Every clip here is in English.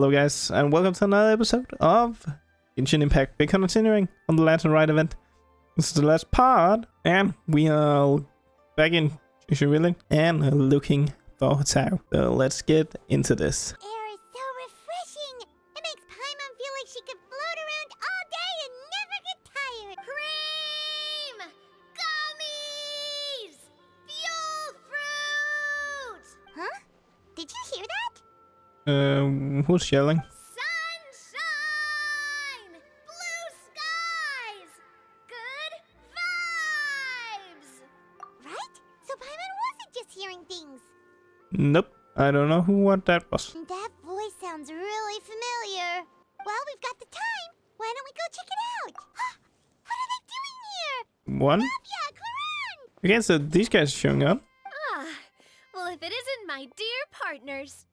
Hello guys, and welcome to another episode of Genshin Impact. We're continuing on the Lantern Ride event. This is the last part, and we are back in Shuriken and looking for Tao. So let's get into this. Air is so refreshing. It makes Paimon feel like she could float around all day and never get tired. Cream! Gummies! Fuel fruit! Huh? Did you hear that? Who's yelling? Sunshine! Blue skies! Good vibes! Right? So Paimon wasn't just hearing things. Nope, I don't know what that was. That voice sounds really familiar. Well, we've got the time. Why don't we go check it out? What are they doing here? One? Yeah, Claran! Okay, so these guys are showing up. Well, if it isn't my dear partners.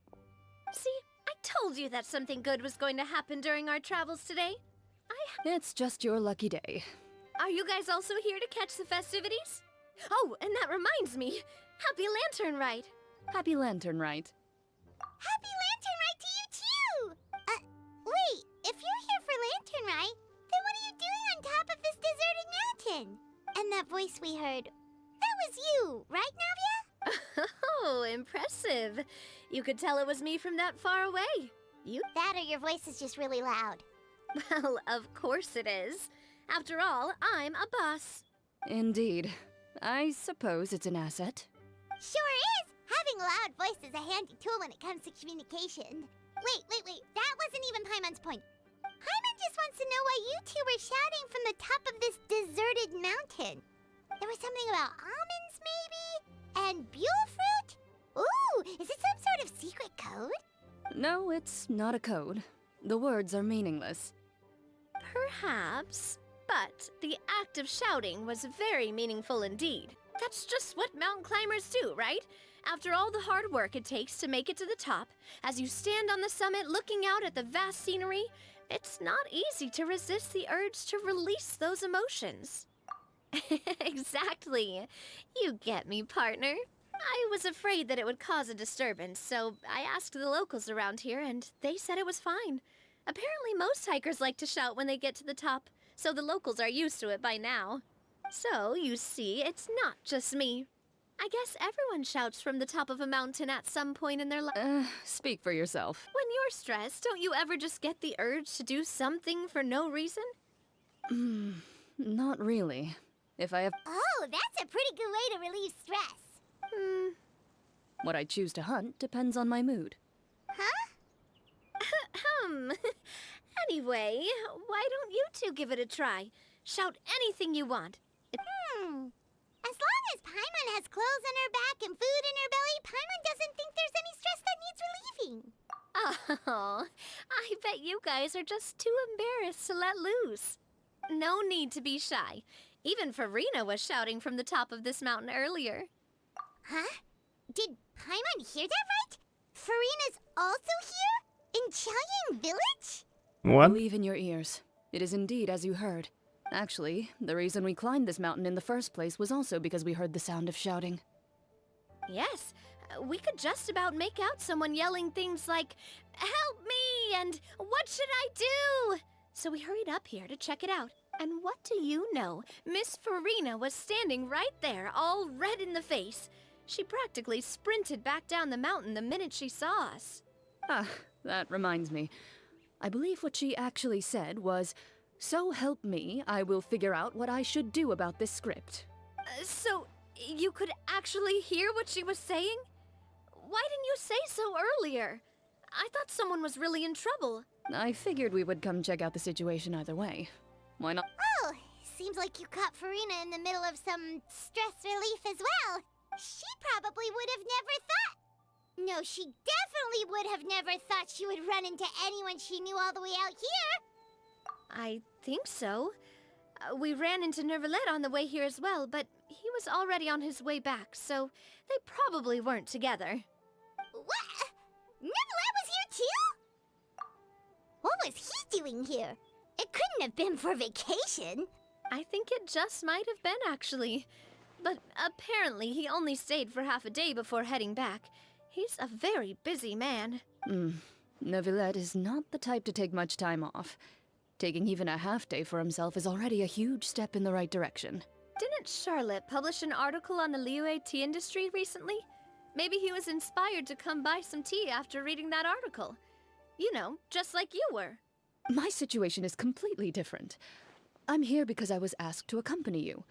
See, I told you that something good was going to happen during our travels today. It's just your lucky day. Are you guys also here to catch the festivities? Oh, and that reminds me. Happy Lantern Ride. Happy Lantern Ride. Happy Lantern Ride to you too! Wait, if you're here for Lantern Ride, then what are you doing on top of this deserted mountain? And that voice we heard, that was you, right, Navia? Oh, impressive. You could tell it was me from that far away. That or your voice is just really loud. Well, of course it is. After all, I'm a boss. Indeed. I suppose it's an asset. Sure is! Having a loud voice is a handy tool when it comes to communication. Wait. That wasn't even Paimon's point. Paimon just wants to know why you two were shouting from the top of this deserted mountain. There was something about almonds, maybe? And buell fruit? Ooh, is it some sort of secret code? No, it's not a code. The words are meaningless. Perhaps. But the act of shouting was very meaningful indeed. That's just what mountain climbers do, right? After all the hard work it takes to make it to the top, as you stand on the summit looking out at the vast scenery, it's not easy to resist the urge to release those emotions. Exactly. You get me, partner. I was afraid that it would cause a disturbance, so I asked the locals around here, and they said it was fine. Apparently most hikers like to shout when they get to the top, so the locals are used to it by now. So, you see, it's not just me. I guess everyone shouts from the top of a mountain at some point in their life. Speak for yourself. When you're stressed, don't you ever just get the urge to do something for no reason? Not really. If I have Oh, that's a pretty good way to relieve stress. what I choose to hunt depends on my mood. Huh? Anyway, why don't you two give it a try? Shout anything you want. As long as Paimon has clothes on her back and food in her belly, Paimon doesn't think there's any stress that needs relieving. Oh, I bet you guys are just too embarrassed to let loose. No need to be shy. Even Furina was shouting from the top of this mountain earlier. Huh? Did Paimon hear that right? Furina's also here? In Chaoyang Village? What? Believe in your ears. It is indeed as you heard. Actually, the reason we climbed this mountain in the first place was also because we heard the sound of shouting. Yes, we could just about make out someone yelling things like, "Help me!" and "What should I do?" So we hurried up here to check it out. And what do you know? Miss Furina was standing right there, all red in the face. She practically sprinted back down the mountain the minute she saw us. That reminds me. I believe what she actually said was, "So help me, I will figure out what I should do about this script." So, you could actually hear what she was saying? Why didn't you say so earlier? I thought someone was really in trouble. I figured we would come check out the situation either way. Why not? Oh, seems like you caught Furina in the middle of some stress relief as well. She probably would have never thought. No, she definitely would have never thought she would run into anyone she knew all the way out here. I think so. We ran into Nervalet on the way here as well, but he was already on his way back, so they probably weren't together. What? Neverland was here too? What was he doing here? It couldn't have been for vacation. I think it just might have been, actually. But apparently he only stayed for half a day before heading back. He's a very busy man. Neuvillette is not the type to take much time off. Taking even a half day for himself is already a huge step in the right direction. Didn't Charlotte publish an article on the Liyue tea industry recently? Maybe he was inspired to come buy some tea after reading that article. You know, just like you were. My situation is completely different. I'm here because I was asked to accompany you.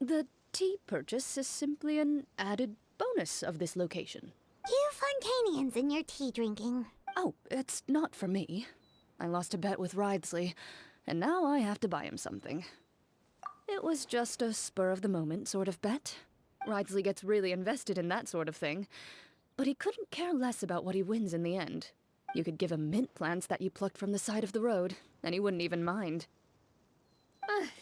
The tea purchase is simply an added bonus of this location. You Fontanians and your tea drinking. Oh, it's not for me. I lost a bet with Ridesley, and now I have to buy him something. It was just a spur-of-the-moment sort of bet. Ridesley gets really invested in that sort of thing, but he couldn't care less about what he wins in the end. You could give him mint plants that you plucked from the side of the road, and he wouldn't even mind.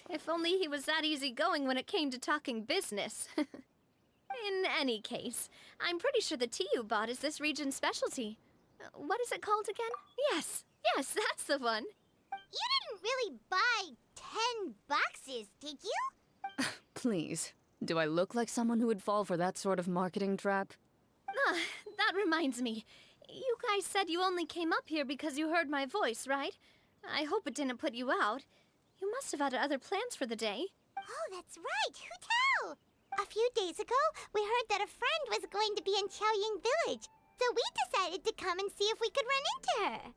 If only he was that easygoing when it came to talking business. In any case, I'm pretty sure the tea you bought is this region's specialty. What is it called again? Yes, that's the one. You didn't really buy 10 boxes, did you? Please, do I look like someone who would fall for that sort of marketing trap? That reminds me. You guys said you only came up here because you heard my voice, right? I hope it didn't put you out. You must have had other plans for the day. Oh, that's right. Who tell? A few days ago, we heard that a friend was going to be in Xiaoying Village, so we decided to come and see if we could run into her.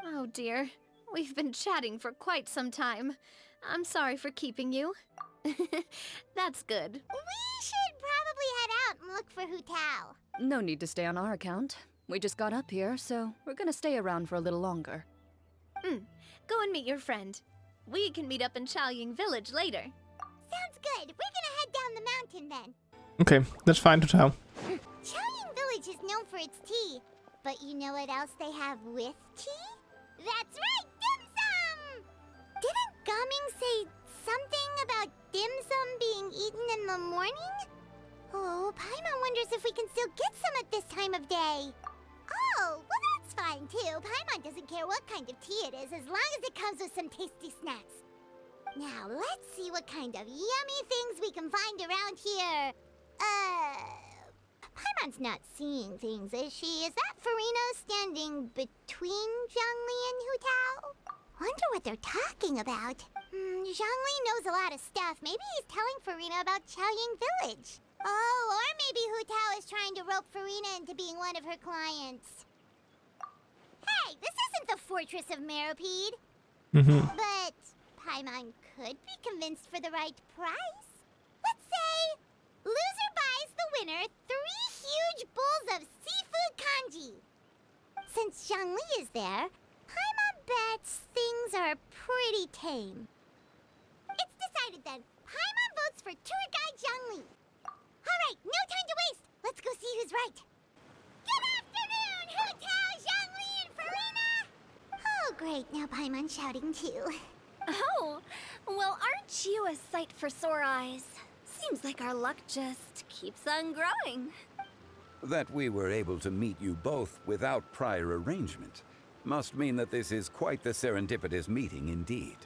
Oh dear. We've been chatting for quite some time. I'm sorry for keeping you. That's good. We should probably head out and look for Hu Tao. No need to stay on our account. We just got up here, so we're gonna stay around for a little longer. Go and meet your friend. We can meet up in Xiaoying Village later. Sounds good. We're gonna head down the mountain then. Okay, that's fine to tell. Xiaoying Village is known for its tea, but you know what else they have with tea? That's right, dim sum! Didn't Gaming say something about dim sum being eaten in the morning? Oh, Paimon wonders if we can still get some at this time of day. Oh, well that's fine too. Paimon doesn't care what kind of tea it is as long as it comes with some tasty snacks. Now, let's see what kind of yummy things we can find around here. Paimon's not seeing things, is she? Is that Furina standing between Zhongli and Hu Tao? Wonder what they're talking about. Zhongli knows a lot of stuff. Maybe he's telling Furina about Xiaoying Village. Oh, or maybe Hu Tao is trying to rope Furina into being one of her clients. Hey, this isn't the Fortress of Meropide. But Paimon could be convinced for the right price. Let's say loser buys the winner 3 huge bowls of seafood kanji. Since Zhongli is there, Paimon bets things are pretty tame. It's decided then. Paimon votes for tour guide Zhongli. All right, no time to waste. Let's go see who's right. Good afternoon, Hu Tao, Zhongli, and Furina. Oh, great. Now Paimon's shouting too. Oh, well, aren't you a sight for sore eyes? Seems like our luck just keeps on growing. That we were able to meet you both without prior arrangement must mean that this is quite the serendipitous meeting indeed.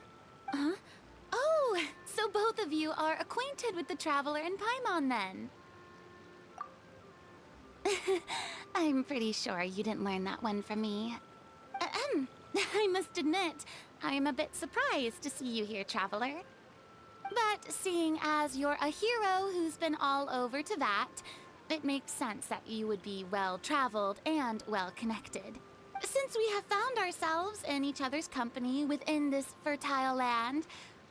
Huh? Oh, so both of you are acquainted with the Traveler and Paimon then? I'm pretty sure you didn't learn that one from me. I must admit, I am a bit surprised to see you here, Traveler. But seeing as you're a hero who's been all over to that, it makes sense that you would be well-traveled and well-connected. Since we have found ourselves in each other's company within this fertile land,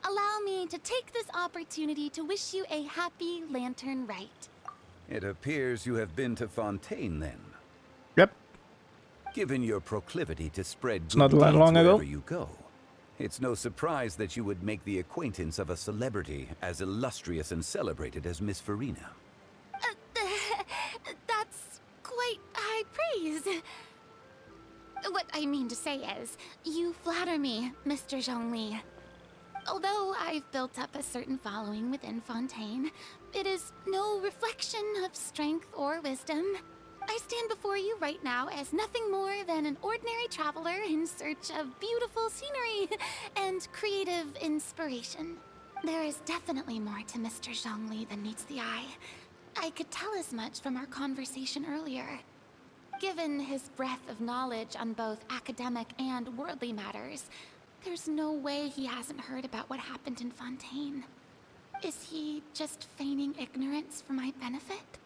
allow me to take this opportunity to wish you a happy Lantern Rite. It appears you have been to Fontaine then. Yep. Given your proclivity to spread good not that deeds long ago. wherever you go, it's no surprise that you would make the acquaintance of a celebrity as illustrious and celebrated as Miss Furina. That's quite high praise. What I mean to say is, you flatter me, Mr. Zhongli. Although I've built up a certain following within Fontaine, it is no reflection of strength or wisdom. I stand before you right now as nothing more than an ordinary traveler in search of beautiful scenery and creative inspiration. There is definitely more to Mr. Zhongli than meets the eye. I could tell as much from our conversation earlier. Given his breadth of knowledge on both academic and worldly matters, there's no way he hasn't heard about what happened in Fontaine. Is he just feigning ignorance for my benefit?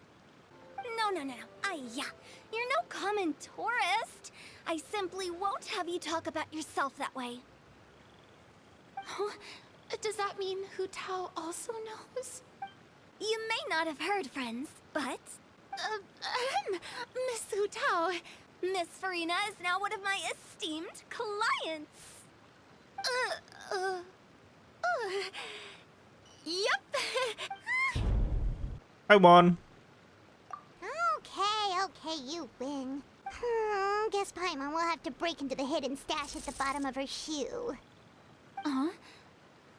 No. You're no common tourist. I simply won't have you talk about yourself that way. Huh? Does that mean Hu Tao also knows? You may not have heard, friends, but... Miss Hu Tao. Miss Furina is now one of my esteemed clients. Yep. I won. Okay, you win. Guess Paimon will have to break into the hidden stash at the bottom of her shoe. Huh?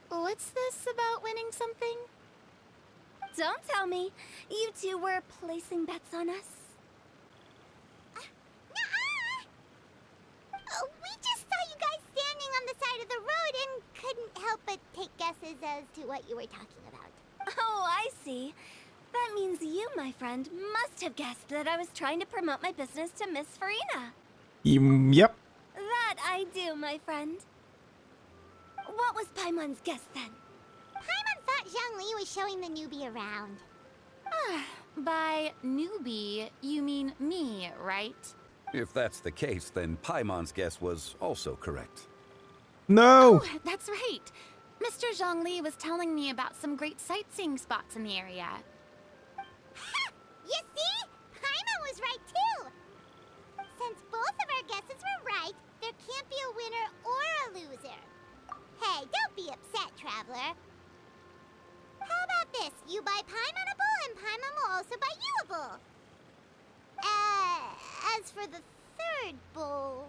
What's this about winning something? Don't tell me. You two were placing bets on us. Nuh-uh! We just saw you guys standing on the side of the road and couldn't help but take guesses as to what you were talking about. Oh, I see. That means you, my friend, must have guessed that I was trying to promote my business to Miss Furina. Yep. That I do, my friend. What was Paimon's guess then? Paimon thought Zhongli was showing the newbie around. By newbie, you mean me, right? If that's the case, then Paimon's guess was also correct. No. Oh, that's right. Mr. Zhongli was telling me about some great sightseeing spots in the area. Ha! You see? Paimon was right too! Since both of our guesses were right, there can't be a winner or a loser. Hey, don't be upset, Traveler. How about this? You buy Paimon a bowl and Paimon will also buy you a bowl. As for the third bowl...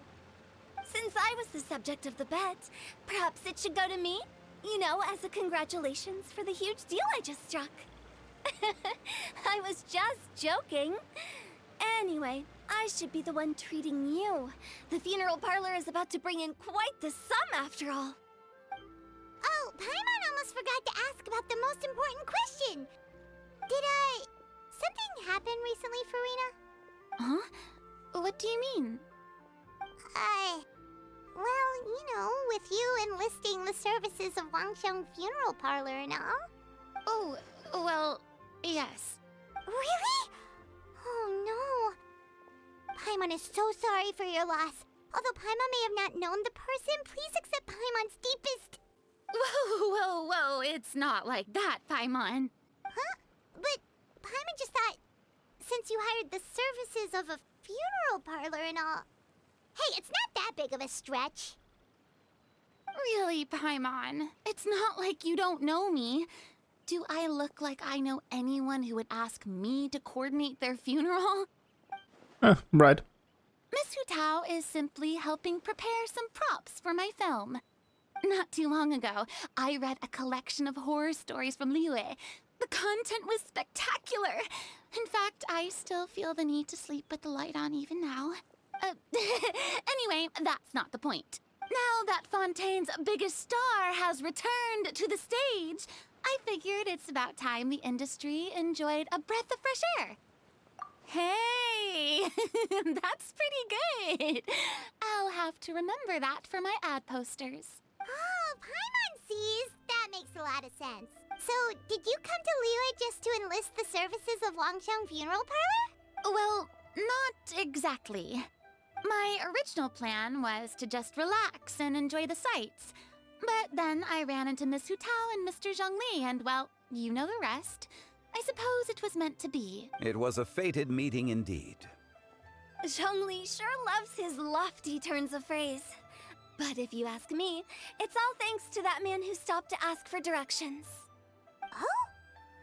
Since I was the subject of the bet, perhaps it should go to me? You know, as a congratulations for the huge deal I just struck. I was just joking. Anyway, I should be the one treating you. The funeral parlor is about to bring in quite the sum after all. Oh, Paimon almost forgot to ask about the most important question. Something happen recently, Furina? Huh? What do you mean? Well, you know, with you enlisting the services of Wangxiang Funeral Parlor and all. Oh, well, yes. Really? Oh no. Paimon is so sorry for your loss. Although Paimon may have not known the person, please accept Paimon's deepest... Whoa, it's not like that, Paimon. Huh? But Paimon just thought, since you hired the services of a funeral parlor and all... Hey, it's not that big of a stretch. Really, Paimon? It's not like you don't know me. Do I look like I know anyone who would ask me to coordinate their funeral? Right. Miss Hu Tao is simply helping prepare some props for my film. Not too long ago, I read a collection of horror stories from Liyue. The content was spectacular. In fact, I still feel the need to sleep with the light on even now. Anyway, that's not the point. Now that Fontaine's biggest star has returned to the stage, I figured it's about time the industry enjoyed a breath of fresh air. Hey, that's pretty good. I'll have to remember that for my ad posters. Oh, Paimon sees. That makes a lot of sense. So, did you come to Liyue just to enlist the services of Wangxiang Funeral Parlor? Well, not exactly. My original plan was to just relax and enjoy the sights. But then I ran into Miss Hu Tao and Mr. Zhongli, and well, you know the rest. I suppose it was meant to be. It was a fated meeting indeed. Zhongli sure loves his lofty turns of phrase. But if you ask me, it's all thanks to that man who stopped to ask for directions. Oh?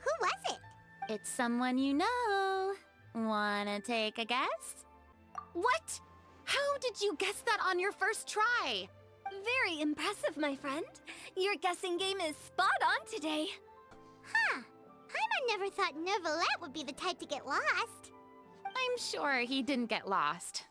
Who was it? It's someone you know. Wanna take a guess? What? How did you guess that on your first try? Very impressive, my friend. Your guessing game is spot on today. Huh. Paimon never thought Neuvillette would be the type to get lost. I'm sure he didn't get lost.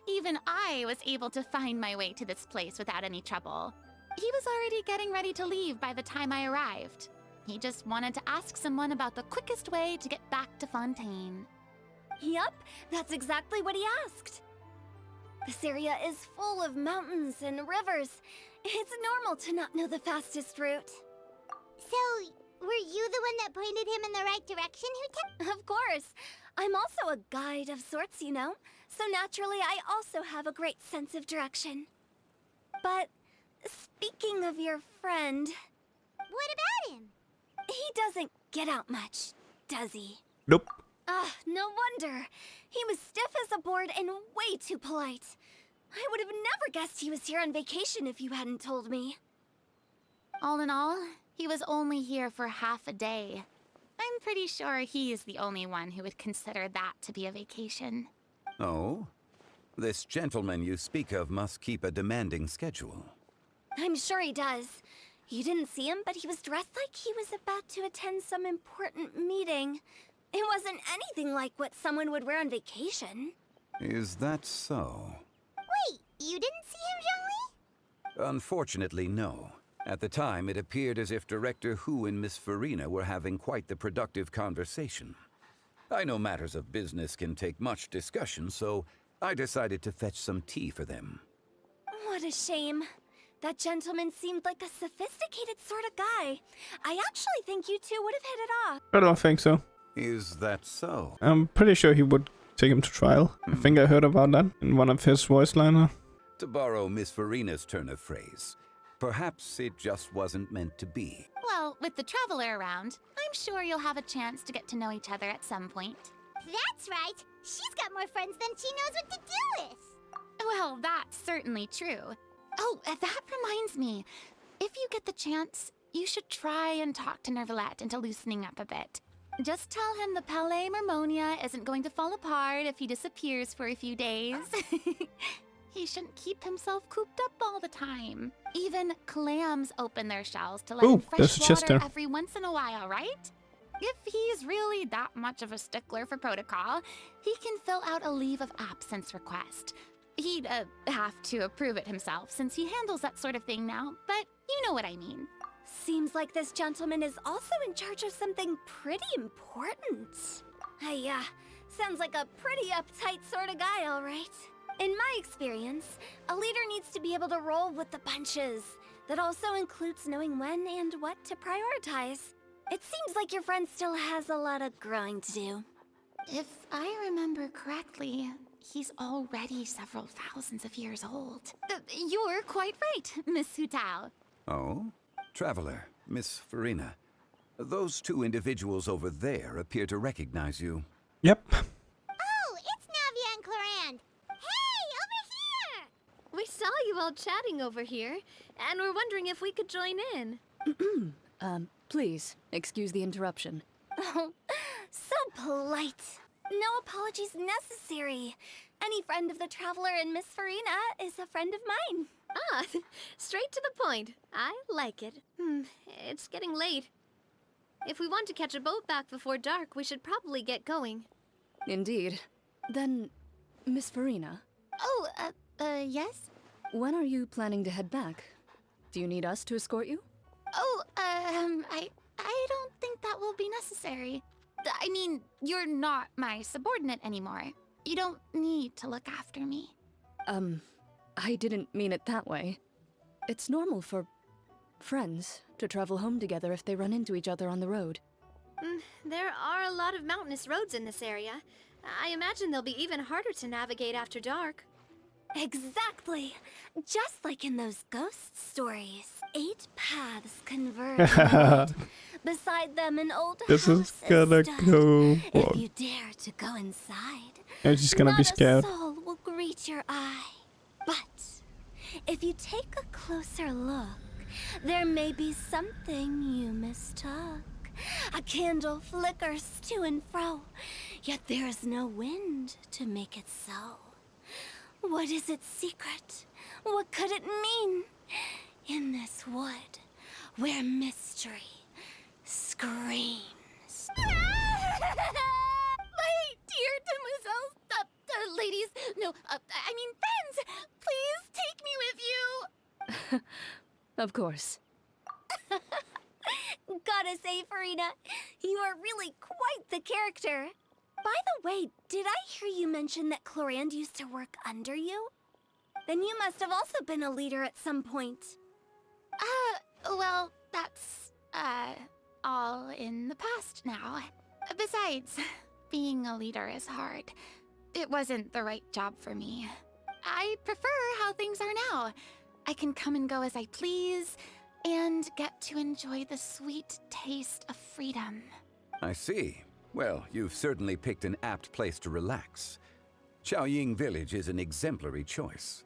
Even I was able to find my way to this place without any trouble. He was already getting ready to leave by the time I arrived. He just wanted to ask someone about the quickest way to get back to Fontaine. Yup, that's exactly what he asked. This area is full of mountains and rivers. It's normal to not know the fastest route. So, were you the one that pointed him in the right direction, Hooten? Of course. I'm also a guide of sorts, you know. So naturally, I also have a great sense of direction. But speaking of your friend, What about him? he doesn't get out much, does he? Nope. Ah, no wonder. He was stiff as a board and way too polite. I would have never guessed he was here on vacation if you hadn't told me. All in all, he was only here for half a day. I'm pretty sure he is the only one who would consider that to be a vacation. Oh? This gentleman you speak of must keep a demanding schedule. I'm sure he does. You didn't see him, but he was dressed like he was about to attend some important meeting. It wasn't anything like what someone would wear on vacation. Is that so? Wait, you didn't see him, Zhongli? Unfortunately, no. At the time, it appeared as if Director Hu and Miss Furina were having quite the productive conversation. I know matters of business can take much discussion, so I decided to fetch some tea for them. What a shame. That gentleman seemed like a sophisticated sort of guy. I actually think you two would have hit it off. I don't think so. Is that so? I'm pretty sure he would take him to trial. I think I heard about that in one of his voice liner. To borrow Miss Furina's turn of phrase, perhaps it just wasn't meant to be. Well, with the Traveler around, I'm sure you'll have a chance to get to know each other at some point. That's right. She's got more friends than she knows what to do with. Well, that's certainly true. Oh, that reminds me. If you get the chance, you should try and talk to Nervalette into loosening up a bit. Just tell him the Palais Mermonia isn't going to fall apart if he disappears for a few days. He shouldn't keep himself cooped up all the time. Even clams open their shells to let in there's a fresh chest water there. every once in a while, right? If he's really that much of a stickler for protocol, he can fill out a leave of absence request. He'd have to approve it himself since he handles that sort of thing now, but you know what I mean. Seems like this gentleman is also in charge of something pretty important. Sounds like a pretty uptight sort of guy, all right. In my experience, a leader needs to be able to roll with the punches. That also includes knowing when and what to prioritize. It seems like your friend still has a lot of growing to do. If I remember correctly, he's already several thousands of years old. You're quite right, Miss Hutao. Oh? Traveler, Miss Furina. Those two individuals over there appear to recognize you. Yep. Oh, it's Navia and Clorand. Hey, over here! We saw you all chatting over here, and we're wondering if we could join in. Please, excuse the interruption. Oh, so polite. No apologies necessary. Any friend of the Traveler and Miss Furina is a friend of mine. Ah, straight to the point. I like it. It's getting late. If we want to catch a boat back before dark, we should probably get going. Indeed. Then, Miss Furina, Oh, yes? when are you planning to head back? Do you need us to escort you? Oh, I don't think that will be necessary. I mean, you're not my subordinate anymore. You don't need to look after me. I didn't mean it that way. It's normal for friends to travel home together if they run into each other on the road. There are a lot of mountainous roads in this area. I imagine they'll be even harder to navigate after dark. Exactly. Just like in those ghost stories. 8 paths converge. in the wood. Beside them an old This house is gonna stood. go If wrong. you dare to go inside, I'm just gonna be not scared. a soul will greet your eye. But if you take a closer look, there may be something you mistook. A candle flickers to and fro, yet there is no wind to make it so. What is its secret? What could it mean? In this wood, where mystery screams. My dear demoiselles, ladies, no, I mean friends, please take me with you. Of course. Gotta say, Furina, you are really quite the character. By the way, did I hear you mention that Clorand used to work under you? Then you must have also been a leader at some point. Well, that's, all in the past now. Besides, being a leader is hard. It wasn't the right job for me. I prefer how things are now. I can come and go as I please, and get to enjoy the sweet taste of freedom. I see. Well, you've certainly picked an apt place to relax. Xiaoying Village is an exemplary choice.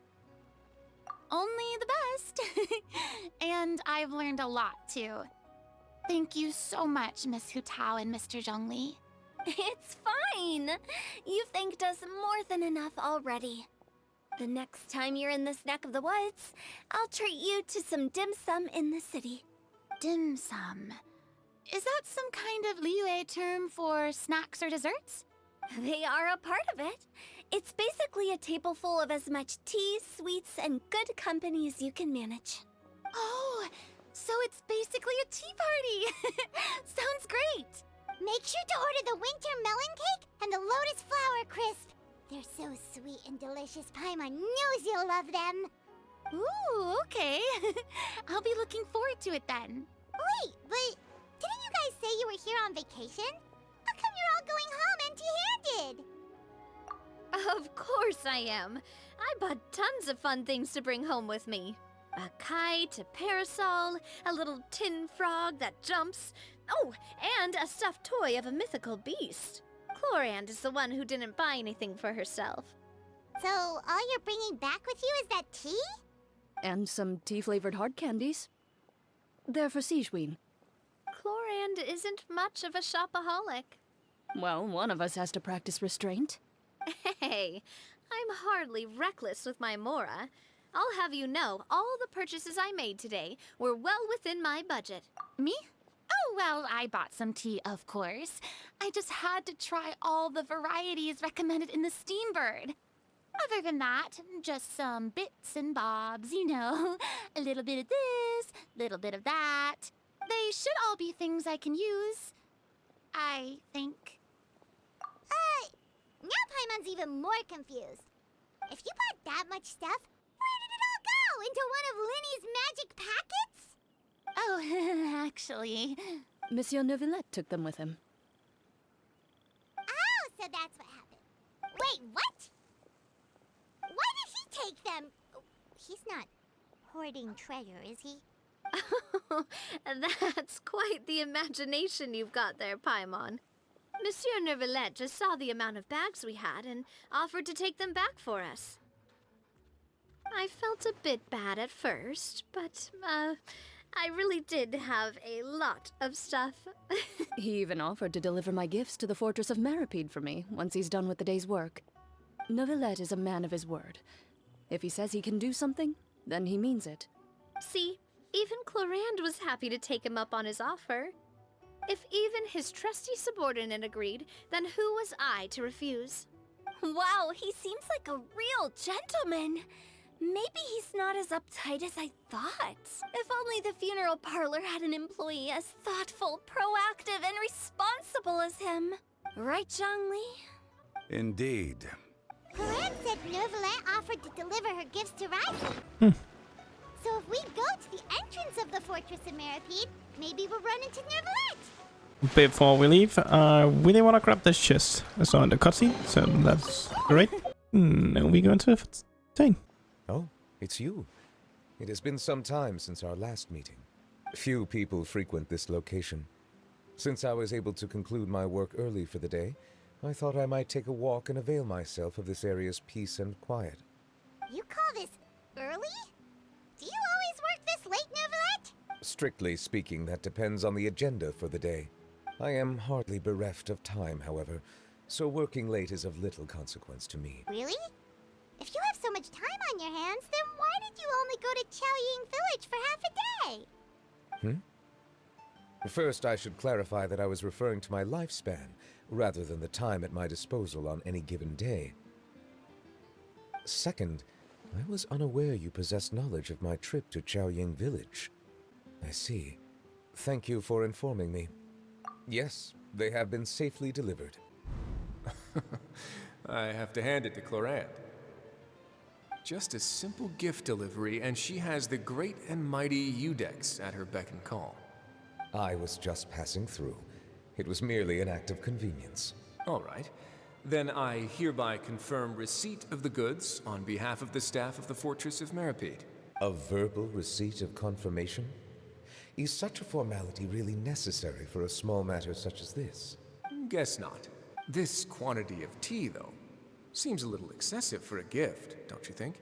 Only the best. And I've learned a lot, too. Thank you so much, Miss Hu Tao and Mr. Zhongli. It's fine. You've thanked us more than enough already. The next time you're in this neck of the woods, I'll treat you to some dim sum in the city. Dim sum. Is that some kind of Liyue term for snacks or desserts? They are a part of it. It's basically a table full of as much tea, sweets, and good company as you can manage. Oh, so it's basically a tea party. Sounds great. Make sure to order the winter melon cake and the lotus flower crisp. They're so sweet and delicious. Paimon knows you'll love them. Ooh, okay. I'll be looking forward to it then. Wait, but didn't you guys say you were here on vacation? How come you're all going home empty-handed? Of course I am. I bought tons of fun things to bring home with me. A kite, a parasol, a little tin frog that jumps. Oh, and a stuffed toy of a mythical beast. Clorand is the one who didn't buy anything for herself. So all you're bringing back with you is that tea? And some tea-flavored hard candies. They're for Sigewin. Clorand isn't much of a shopaholic. Well, one of us has to practice restraint. Hey, I'm hardly reckless with my Mora. I'll have you know, all the purchases I made today were well within my budget. Me? Oh, well, I bought some tea, of course. I just had to try all the varieties recommended in the Steambird. Other than that, just some bits and bobs, you know. A little bit of this, little bit of that. They should all be things I can use, I think. Now Paimon's even more confused. If you bought that much stuff, where did it all go? Into one of Linny's magic packets? Oh, actually... Monsieur Neuvillette took them with him. Oh, so that's what happened. Wait, what? Why did he take them? He's not hoarding treasure, is he? That's quite the imagination you've got there, Paimon. Monsieur Neuvillette just saw the amount of bags we had and offered to take them back for us. I felt a bit bad at first, but, I really did have a lot of stuff. He even offered to deliver my gifts to the Fortress of Meripede for me once he's done with the day's work. Neuvillette is a man of his word. If he says he can do something, then he means it. See, even Clorand was happy to take him up on his offer. If even his trusty subordinate agreed, then who was I to refuse? Wow, he seems like a real gentleman. Maybe he's not as uptight as I thought. If only the funeral parlor had an employee as thoughtful, proactive, and responsible as him. Right, Zhongli? Indeed. Clorand said Neuvillette offered to deliver her gifts to Ryzen. So if we go to the entrance of the Fortress of Meripede, maybe we'll run into Neuvillette. Before we leave, I really want to grab this chest. I saw in the cutscene, so that's great. Now we go into the thing. Oh, it's you. It has been some time since our last meeting. Few people frequent this location. Since I was able to conclude my work early for the day, I thought I might take a walk and avail myself of this area's peace and quiet. You call this early? Do you always work this late, Neuvillette? Strictly speaking, that depends on the agenda for the day. I am hardly bereft of time, however, so working late is of little consequence to me. Really? If you have so much time on your hands, then why did you only go to Qiaoying Village for half a day? First, I should clarify that I was referring to my lifespan, rather than the time at my disposal on any given day. Second, I was unaware you possessed knowledge of my trip to Qiaoying Village. I see. Thank you for informing me. Yes, they have been safely delivered. I have to hand it to Clorant. Just a simple gift delivery, and she has the great and mighty Udex at her beck and call. I was just passing through. It was merely an act of convenience. All right. Then I hereby confirm receipt of the goods on behalf of the staff of the Fortress of Meripede. A verbal receipt of confirmation? Is such a formality really necessary for a small matter such as this? Guess not. This quantity of tea, though, seems a little excessive for a gift, don't you think?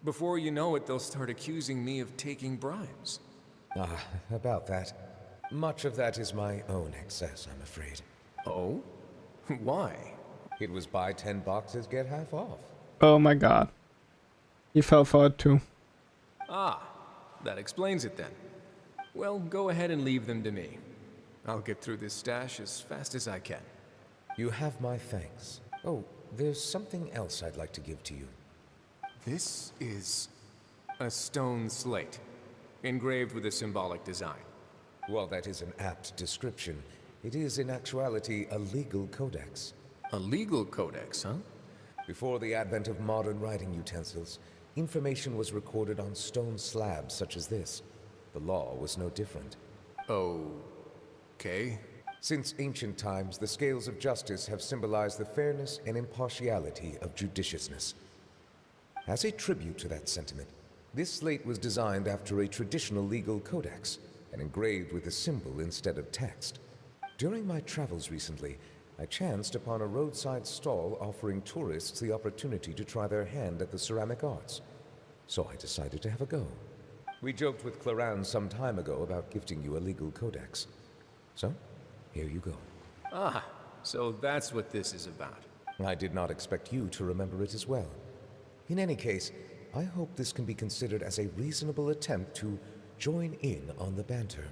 Before you know it, they'll start accusing me of taking bribes. Ah, about that. Much of that is my own excess, I'm afraid. Oh? Why? It was buy 10 boxes, get half off. Oh my god. He fell for it too. Ah, that explains it then. Well, go ahead and leave them to me. I'll get through this stash as fast as I can. You have my thanks. Oh, there's something else I'd like to give to you. This is a stone slate, engraved with a symbolic design. While that is an apt description, it is in actuality a legal codex. A legal codex, huh? Before the advent of modern writing utensils, information was recorded on stone slabs such as this. The law was no different. Okay. Since ancient times, the scales of justice have symbolized the fairness and impartiality of judiciousness. As a tribute to that sentiment, this slate was designed after a traditional legal codex and engraved with a symbol instead of text. During my travels recently, I chanced upon a roadside stall offering tourists the opportunity to try their hand at the ceramic arts. So I decided to have a go. We joked with Clorant some time ago about gifting you a legal codex. So, here you go. Ah, so that's what this is about. I did not expect you to remember it as well. In any case, I hope this can be considered as a reasonable attempt to join in on the banter.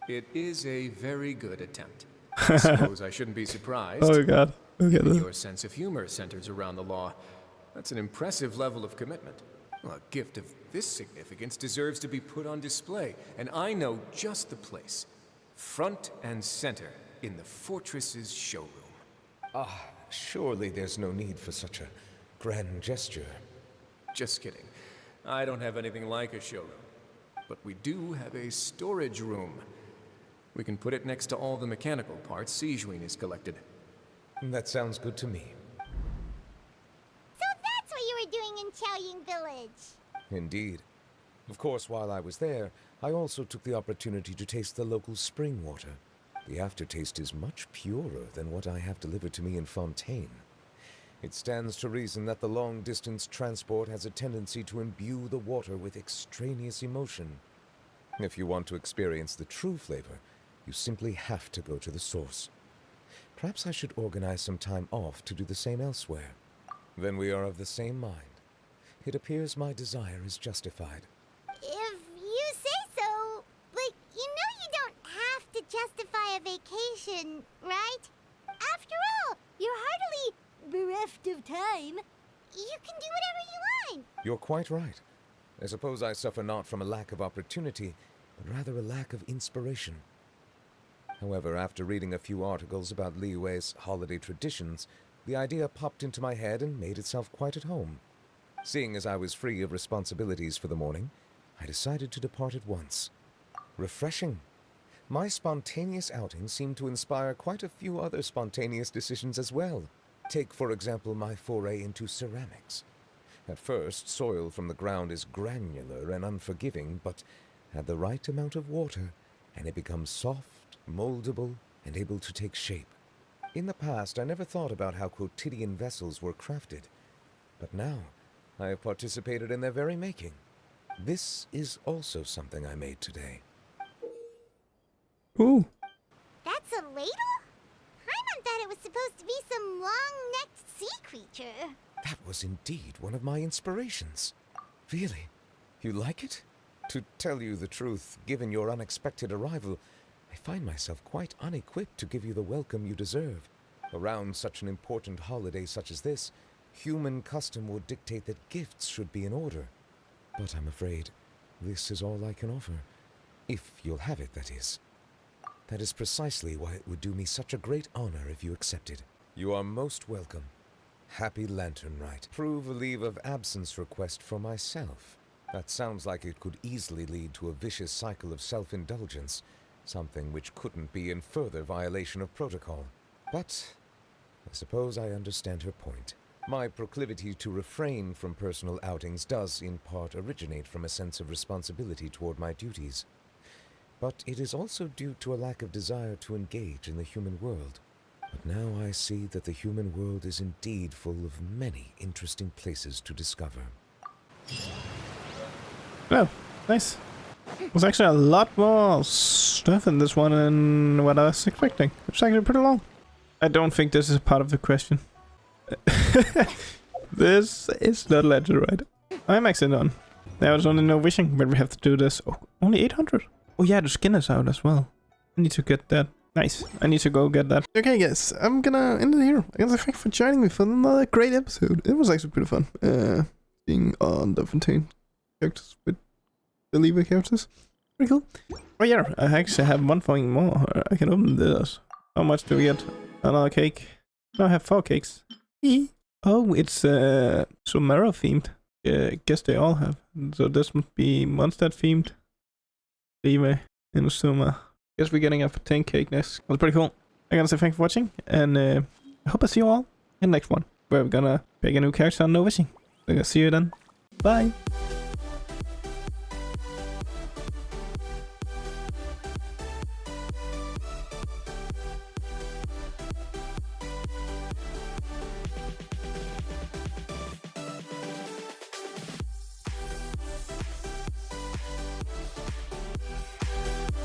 It is a very good attempt. I suppose I shouldn't be surprised. Oh god. Look at this. Your sense of humor centers around the law. That's an impressive level of commitment. Well, a gift of this significance deserves to be put on display, and I know just the place. Front and center in the Fortress's showroom. Ah, surely there's no need for such a grand gesture. Just kidding. I don't have anything like a showroom. But we do have a storage room. We can put it next to all the mechanical parts Sijuin has collected. That sounds good to me. So that's what you were doing in Chaoying Village. Indeed. Of course, while I was there, I also took the opportunity to taste the local spring water. The aftertaste is much purer than what I have delivered to me in Fontaine. It stands to reason that the long-distance transport has a tendency to imbue the water with extraneous emotion. If you want to experience the true flavor, you simply have to go to the source. Perhaps I should organize some time off to do the same elsewhere. Then we are of the same mind. It appears my desire is justified. If you say so, but you know you don't have to justify a vacation, right? After all, you're hardly bereft of time. You can do whatever you want. You're quite right. I suppose I suffer not from a lack of opportunity, but rather a lack of inspiration. However, after reading a few articles about Liyue's holiday traditions, the idea popped into my head and made itself quite at home. Seeing as I was free of responsibilities for the morning, I decided to depart at once. Refreshing. My spontaneous outing seemed to inspire quite a few other spontaneous decisions as well. Take, for example, my foray into ceramics. At first, soil from the ground is granular and unforgiving, but add the right amount of water, and it becomes soft, moldable, and able to take shape. In the past, I never thought about how quotidian vessels were crafted, but now I have participated in their very making. This is also something I made today. Ooh. That's a ladle? Paimon thought it was supposed to be some long-necked sea creature. That was indeed one of my inspirations. Really? You like it? To tell you the truth, given your unexpected arrival, I find myself quite unequipped to give you the welcome you deserve. Around such an important holiday such as this, human custom would dictate that gifts should be in order. But I'm afraid this is all I can offer. If you'll have it, that is. That is precisely why it would do me such a great honor if you accepted. You are most welcome. Happy Lantern Rite. Approve a leave of absence request for myself. That sounds like it could easily lead to a vicious cycle of self-indulgence, something which couldn't be in further violation of protocol. But I suppose I understand her point. My proclivity to refrain from personal outings does in part originate from a sense of responsibility toward my duties. But it is also due to a lack of desire to engage in the human world. But now I see that the human world is indeed full of many interesting places to discover. Oh, nice. There's actually a lot more stuff in this one than what I was expecting. It's actually pretty long. I don't think this is part of the question. This is not legend, right? I'm actually done. There was only no wishing, but we have to do this. Oh, only 800. Oh yeah, the skin is out as well. I need to get that. Nice. I need to go get that. Okay, guys, I'm gonna end it here. I guess thank you for joining me for another great episode. It was actually pretty fun. Being on the Fontaine characters with the Lever characters. Pretty cool. Oh yeah, I actually have one thing more. I can open this. How much do we get? Another cake. No, I have 4 cakes. Oh, it's Sumera themed. I guess they all have. So this must be Mondstadt themed. Lever and Summa. Guess we're getting a Fontaine cake next. That's pretty cool. I'm gonna say thanks for watching, and I hope I see you all in the next one, where we're gonna pick a new character on No Wishing. So I'll see you then. Bye!